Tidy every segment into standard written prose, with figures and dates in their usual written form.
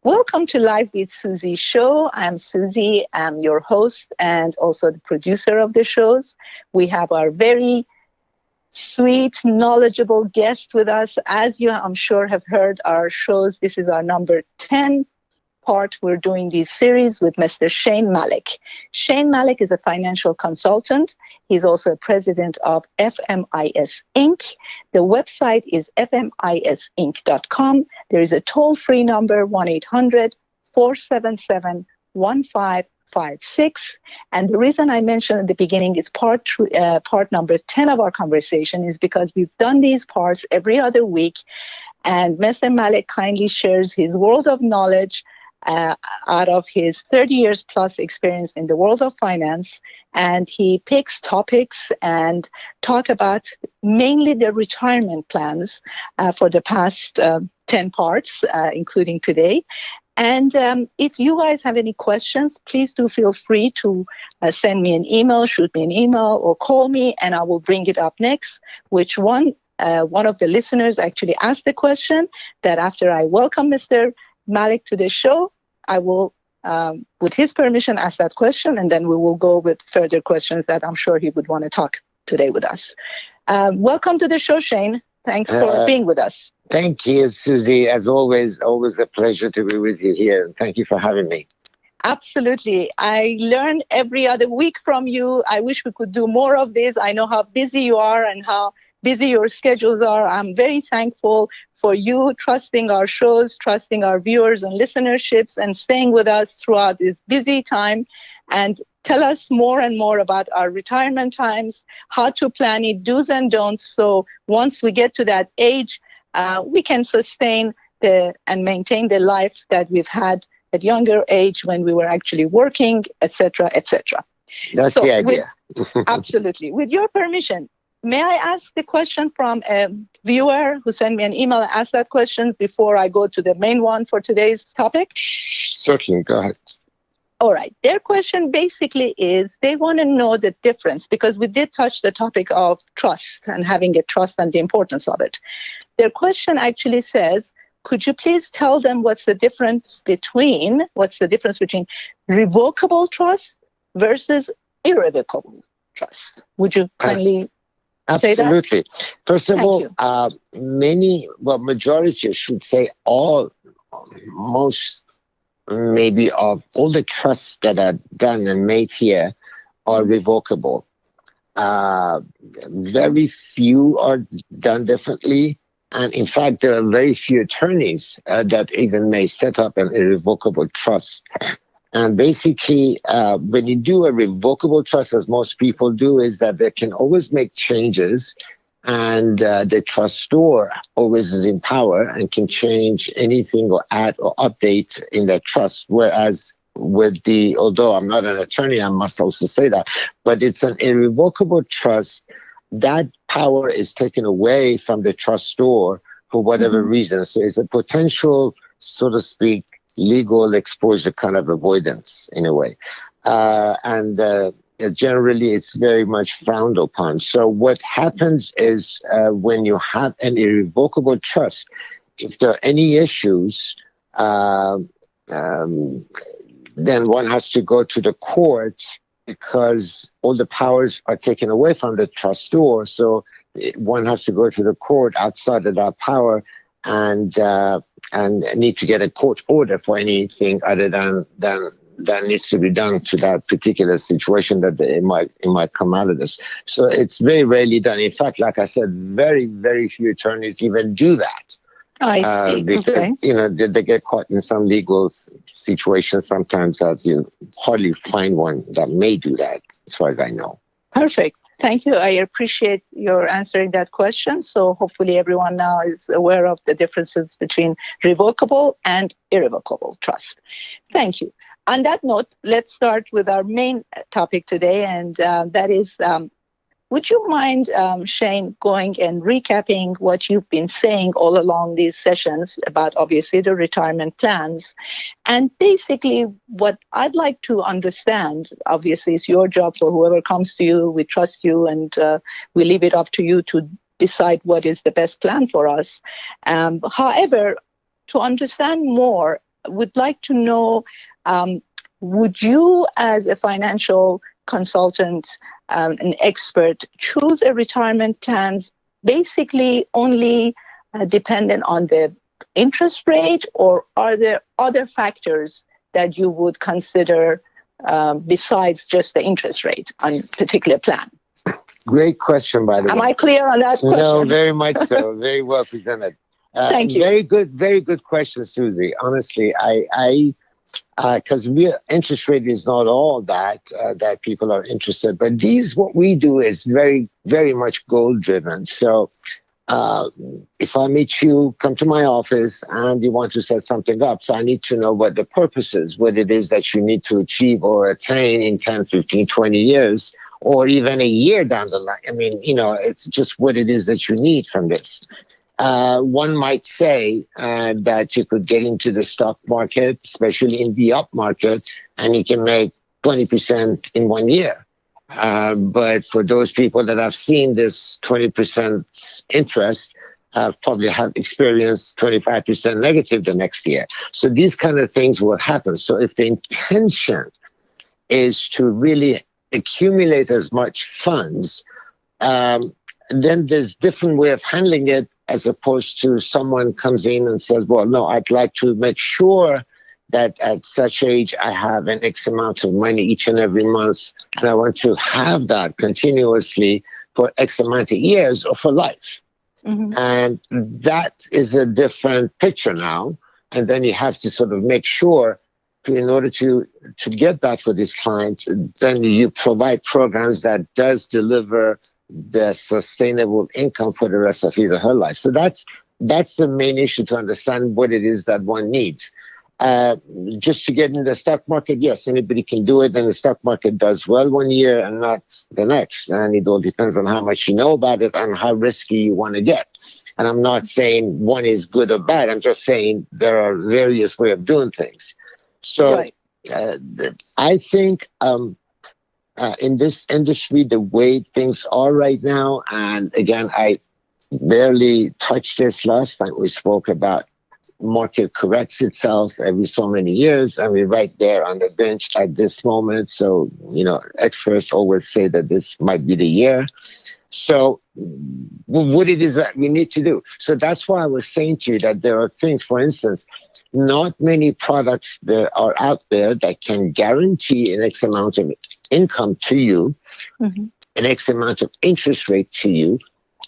Welcome to Live with Suzi show. I'm Suzi. I'm your host and also the producer of the shows. We have our very sweet, knowledgeable guest with us. As you, I'm sure, have heard our shows, this is our number 10 part. We're doing this series with Mr. Shane Malek. Shane Malek is a financial consultant. He's also president of FMIS Inc. The website is fmisinc.com. There is a toll-free number, 1-800-477-1556. And the reason I mentioned at the beginning it's part number 10 of our conversation is because we've done these parts every other week. And Mr. Malek kindly shares his world of knowledge out of his 30 years plus experience in the world of finance, and he picks topics and talk about mainly the retirement plans for the past 10 parts, including today. And if you guys have any questions, please do feel free to send me an email, shoot me an email, or call me, and I will bring it up next. Which one of the listeners actually asked the question that after I welcome Mr. Malek to the show, I will, with his permission, ask that question, and then we will go with further questions that I'm sure he would want to talk today with us. Welcome to the show, Shane. Thanks for being with us. Thank you, Suzi. As always a pleasure to be with you here. Thank you for having me. Absolutely. I learn every other week from you. I wish we could do more of this. I know how busy you are and how busy your schedules are. I'm very thankful for you trusting our shows, trusting our viewers and listenerships, and staying with us throughout this busy time. And tell us more and more about our retirement times, how to plan it, do's and don'ts. So once we get to that age, we can sustain and maintain the life that we've had at younger age when we were actually working, etc., etc. That's the idea. Absolutely. With your permission, may I ask the question from a viewer who sent me an email and asked that question before I go to the main one for today's topic? Certainly, go ahead. All right. Their question basically is they want to know the difference, because we did touch the topic of trust and having a trust and the importance of it. Their question actually says, could you please tell them what's the difference between revocable trust versus irrevocable trust? Would you kindly Absolutely. First of all, you. Majority, I should say most maybe of all the trusts that are done and made here are revocable. Very few are done differently. And in fact, there are very few attorneys that even may set up an irrevocable trust. And basically, when you do a revocable trust, as most people do, is that they can always make changes, and the trustor always is in power and can change anything or add or update in that trust. Whereas although I'm not an attorney, I must also say that, but it's an irrevocable trust. That power is taken away from the trustor for whatever reason. So it's a potential, so to speak, legal exposure kind of avoidance in a way. Generally, it's very much frowned upon. So what happens is when you have an irrevocable trust, if there are any issues, then one has to go to the court because all the powers are taken away from the trustor. So one has to go to the court outside of that power and need to get a court order for anything other than that needs to be done to that particular situation that it might come out of this. So it's very rarely done. In fact, like I said, very, very few attorneys even do that. I see. Because, they get caught in some legal situations sometimes that you hardly find one that may do that, as far as I know. Perfect. Thank you. I appreciate your answering that question. So hopefully everyone now is aware of the differences between revocable and irrevocable trust. Thank you. On that note, let's start with our main topic today, and that is, would you mind, Shane, going and recapping what you've been saying all along these sessions about obviously the retirement plans? And basically what I'd like to understand, obviously it's your job for whoever comes to you, we trust you, and we leave it up to you to decide what is the best plan for us. However, to understand more, would like to know, would you as a financial consultant, an expert, choose a retirement plans basically only dependent on the interest rate, or are there other factors that you would consider besides just the interest rate on a particular plan? Great question, by the way. Am I clear on that question? No, very much so. Very well presented. Thank you. Very good question, Suzi. Honestly, because interest rate is not all that people are interested. But what we do is very, very much goal driven. So if I meet you, come to my office and you want to set something up, so I need to know what the purpose is, what it is that you need to achieve or attain in 10, 15, 20 years, or even a year down the line. I mean, it's just what it is that you need from this. One might say that you could get into the stock market, especially in the up market, and you can make 20% in 1 year. But for those people that have seen this 20% interest, probably have experienced 25% negative the next year. So these kind of things will happen. So if the intention is to really accumulate as much funds, then there's different way of handling it, as opposed to someone comes in and says, well, no, I'd like to make sure that at such age I have an X amount of money each and every month, and I want to have that continuously for X amount of years or for life. Mm-hmm. And that is a different picture now. And then you have to sort of make sure, in order to get that for these clients, then you provide programs that does deliver the sustainable income for the rest of his or her life. So that's the main issue, to understand what it is that one needs. Just to get in the stock market, yes, anybody can do it, and the stock market does well 1 year and not the next. And it all depends on how much you know about it and how risky you want to get. And I'm not saying one is good or bad. I'm just saying there are various ways of doing things. So right. I think in this industry, the way things are right now, and again, I barely touched this last time we spoke about, market corrects itself every so many years, and we're right there on the bench at this moment. So, experts always say that this might be the year. So what it is that we need to do. So that's why I was saying to you that there are things, for instance, not many products that are out there that can guarantee an X amount of income to you, mm-hmm. an X amount of interest rate to you,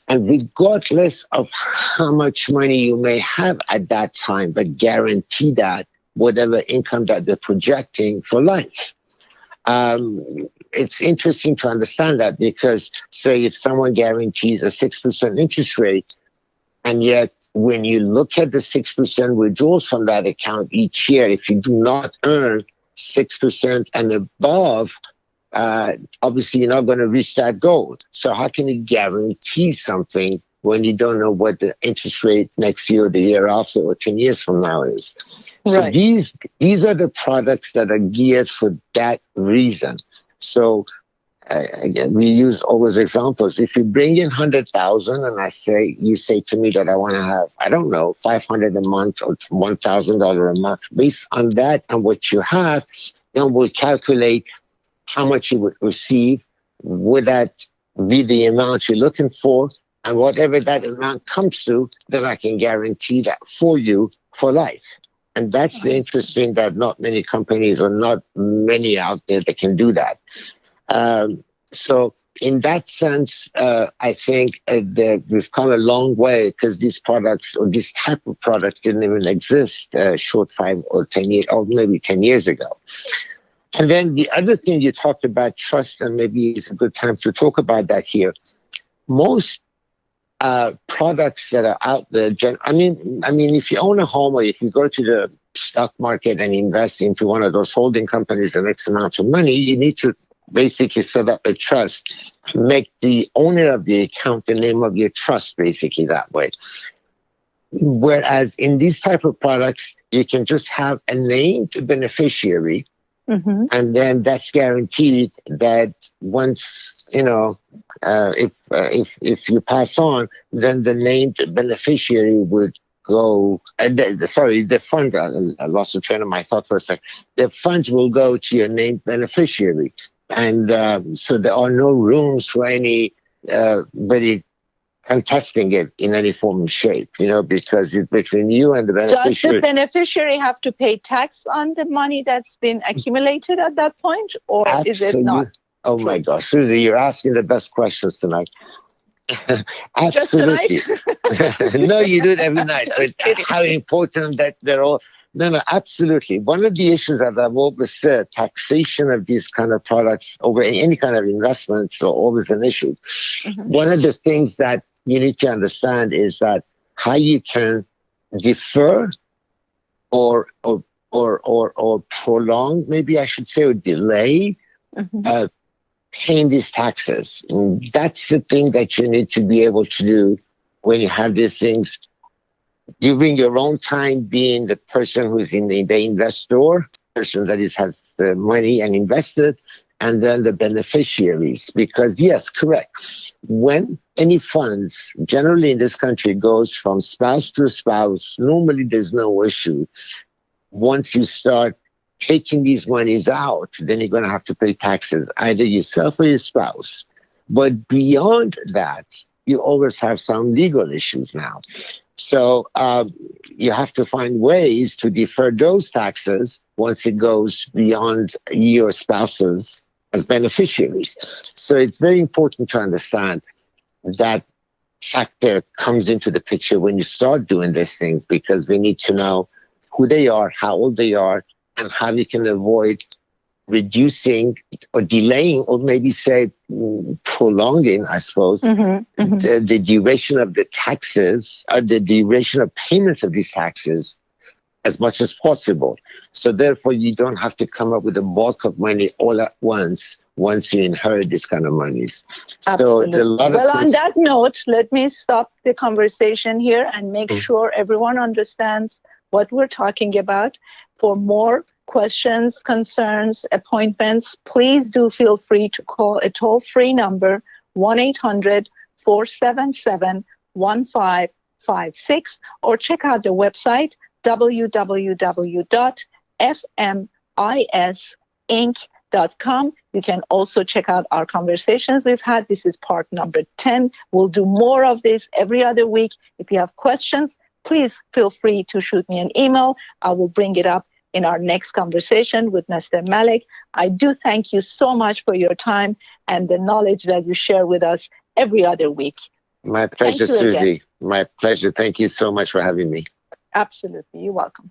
and regardless of how much money you may have at that time, but guarantee that whatever income that they're projecting for life. It's interesting to understand that, because say if someone guarantees a 6% interest rate, and yet when you look at the 6% withdrawals from that account each year, if you do not earn 6% and above, obviously you're not going to reach that goal. So how can you guarantee something when you don't know what the interest rate next year or the year after or 10 years from now is? Right. So these are the products that are geared for that reason. So again, we use always examples. If you bring in 100,000 and you say to me that I want to have, I don't know, 500 a month or $1,000 a month, based on that and what you have, then we'll calculate how much you would receive. Would that be the amount you're looking for? And whatever that amount comes to, then I can guarantee that for you for life. And that's the interesting, that not many companies or not many out there that can do that. So in that sense, I think that we've come a long way, because these products, or this type of products, didn't even exist short 5 or 10 years, or maybe 10 years ago. And then the other thing you talked about, trust, and maybe it's a good time to talk about that here. Most products that are out there, I mean, if you own a home or if you go to the stock market and invest into one of those holding companies an X amount of money, you need to basically set up a trust, make the owner of the account the name of your trust, basically that way. Whereas in these type of products, you can just have a named beneficiary, and then that's guaranteed that once, if you pass on, then the named beneficiary would go, the funds, I lost the train of my thought for a second. The funds will go to your named beneficiary. And so there are no rooms for anybody contesting it in any form or shape, because it's between you and the beneficiary. Does the beneficiary have to pay tax on the money that's been accumulated at that point, or is it not? Oh my gosh, Suzi, you're asking the best questions tonight. Absolutely. Just tonight? No, you do it every night. But how important that they're all. No, absolutely. One of the issues that I've always said, taxation of these kind of products over any kind of investments are always an issue. One of the things that you need to understand is that how you can defer or prolong, maybe I should say, or delay paying these taxes. And that's the thing that you need to be able to do when you have these things. During your own time being the person who's in the investor, person that has the money and invested, and then the beneficiaries. Because yes, correct. When any funds, generally in this country, goes from spouse to spouse, normally there's no issue. Once you start taking these monies out, then you're going to have to pay taxes, either yourself or your spouse. But beyond that, you always have some legal issues now. So you have to find ways to defer those taxes once it goes beyond your spouses as beneficiaries. So it's very important to understand that factor comes into the picture when you start doing these things, because we need to know who they are, how old they are, and how you can avoid reducing or delaying, or maybe say prolonging, I suppose, the duration of the taxes, the duration of payments of these taxes as much as possible. So therefore, you don't have to come up with a bulk of money all at once you inherit this kind of monies. Absolutely. So on that note, let me stop the conversation here and make sure everyone understands what we're talking about. For more questions, concerns, appointments, please do feel free to call a toll-free number, 1-800-477-1556, or check out the website, www.FMISINC.com. You can also check out our conversations we've had. This is part number 10. We'll do more of this every other week. If you have questions, please feel free to shoot me an email. I will bring it up in our next conversation with Mr. Malek. I do thank you so much for your time and the knowledge that you share with us every other week. My pleasure, Suzi. My pleasure. Thank you so much for having me. Absolutely. You're welcome.